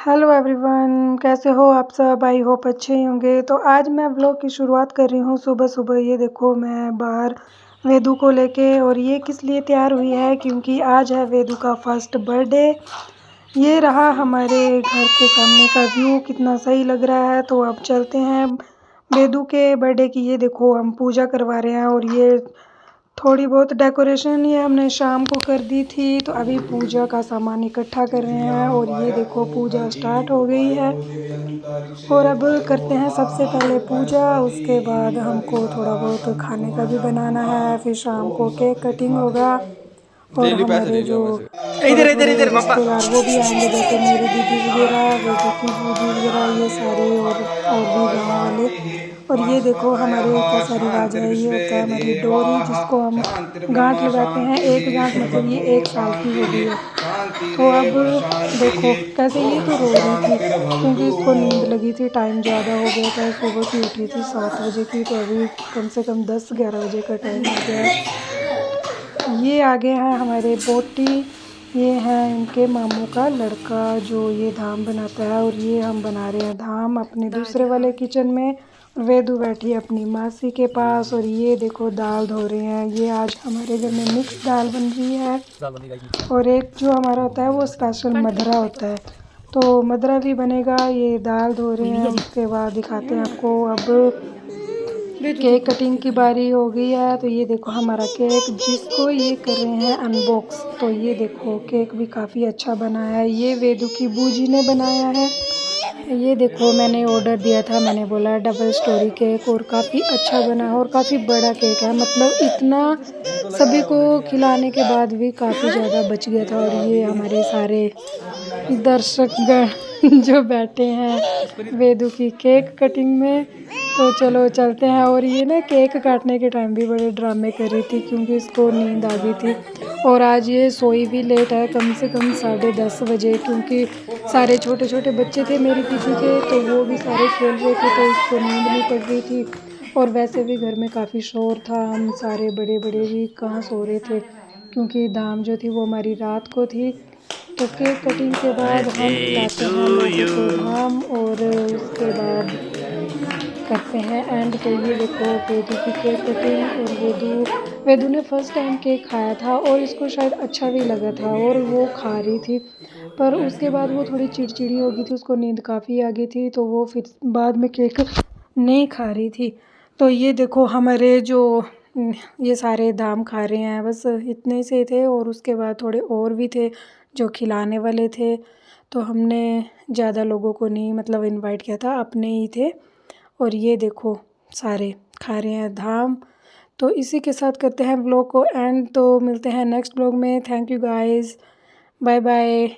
Hello everyone, कैसे हो आप सब? आई होप अच्छे ही होंगे। तो आज मैं व्लॉग की शुरुआत कर रही हूँ सुबह सुबह। ये देखो मैं बाहर वेदू को लेके, और ये किस लिए तैयार हुई है क्योंकि आज है वेदू का फर्स्ट बर्थडे। ये रहा हमारे घर के सामने का व्यू, कितना सही लग रहा है। तो अब चलते हैं वेदू के बर्थडे की। ये देखो हम पूजा करवा रहे हैं, और ये थोड़ी बहुत डेकोरेशन ये हमने शाम को कर दी थी। तो अभी पूजा का सामान इकट्ठा कर रहे हैं, और ये देखो पूजा स्टार्ट हो गई है। और अब करते हैं सबसे पहले पूजा, उसके बाद हमको थोड़ा बहुत खाने का भी बनाना है। फिर शाम को केक कटिंग होगा, और हमारे जो थोड़े थोड़े रिश्तेदार वो भी आएंगे, जैसे मेरी दीदी वगैरह, वेदू की दीदी वगैरह, ये सारे और भी गांव वाले। और ये देखो हमारे कैसा रिवाज है, ये होता है हमारी डोरी, जिसको हम गांठ लगाते हैं। एक गांठ मतलब ये 1 साल की हो गई है। तो अब देखो कैसे, ये तो रो रही थी क्योंकि इसको नींद लगी थी, टाइम ज़्यादा हो गया था। सुबह की उठी थी 7 बजे की, तो अभी कम से कम 10-11 बजे का टाइम हो गया है। ये आगे हैं हमारे बोटी, ये हैं इनके मामू का लड़का जो ये धाम बनाता है, और ये हम बना रहे हैं धाम अपने दूसरे वाले किचन में। वेदू बैठी है अपनी मासी के पास, और ये देखो दाल धो रहे हैं। ये आज हमारे घर में मिक्स दाल बन रही है, और एक जो हमारा होता है वो स्पेशल मदरा होता है, तो मदरा भी बनेगा। ये दाल धो रहे हैं, उसके बाद दिखाते हैं आपको। अब केक कटिंग की बारी हो गई है। तो ये देखो हमारा केक, जिसको ये कर रहे हैं अनबॉक्स। तो ये देखो केक भी काफ़ी अच्छा बना है, ये वेदू की बूजी ने बनाया है। ये देखो मैंने ऑर्डर दिया था, मैंने बोला डबल स्टोरी केक, और काफ़ी अच्छा बना है और काफ़ी बड़ा केक है। मतलब इतना सभी को खिलाने के बाद भी काफ़ी ज़्यादा बच गया था। और ये हमारे सारे दर्शकगण जो बैठे हैं वेदू की केक कटिंग में। तो चलो चलते हैं। और ये ना केक काटने के टाइम भी बड़े ड्रामे कर रही थी क्योंकि इसको नींद आ गई थी। और आज ये सोई भी लेट है, कम से कम 10:30 बजे, क्योंकि सारे छोटे छोटे बच्चे थे मेरी दीदी के, तो वो भी सारे खेल रहे थे, तो इसको नींद नहीं पड़ रही थी। और वैसे भी घर में काफ़ी शोर था, हम सारे बड़े बड़े भी कहाँ सो रहे थे क्योंकि दाम जो थी वो हमारी रात को थी। तो केक कटिंग के बाद हम खिलाते हैं लोगों को धाम, और उसके बाद करते हैं एंड। तो ये देखो वेदू की केक कटिंग, और वेदू ने फर्स्ट टाइम केक खाया था, और इसको शायद अच्छा भी लगा था, और वो खा रही थी। पर उसके बाद वो थोड़ी चिड़चिड़ी हो गई थी, उसको नींद काफ़ी आ गई थी, तो वो फिर बाद में केक नहीं खा रही थी। तो ये देखो हमारे जो ये सारे धाम खा रहे हैं, बस इतने से थे, और उसके बाद थोड़े और भी थे जो खिलाने वाले थे। तो हमने ज़्यादा लोगों को नहीं मतलब इनवाइट किया था, अपने ही थे। और ये देखो सारे खा रहे हैं धाम। तो इसी के साथ करते हैं व्लॉग को एंड। तो मिलते हैं नेक्स्ट व्लॉग में। Thank you guys, bye bye.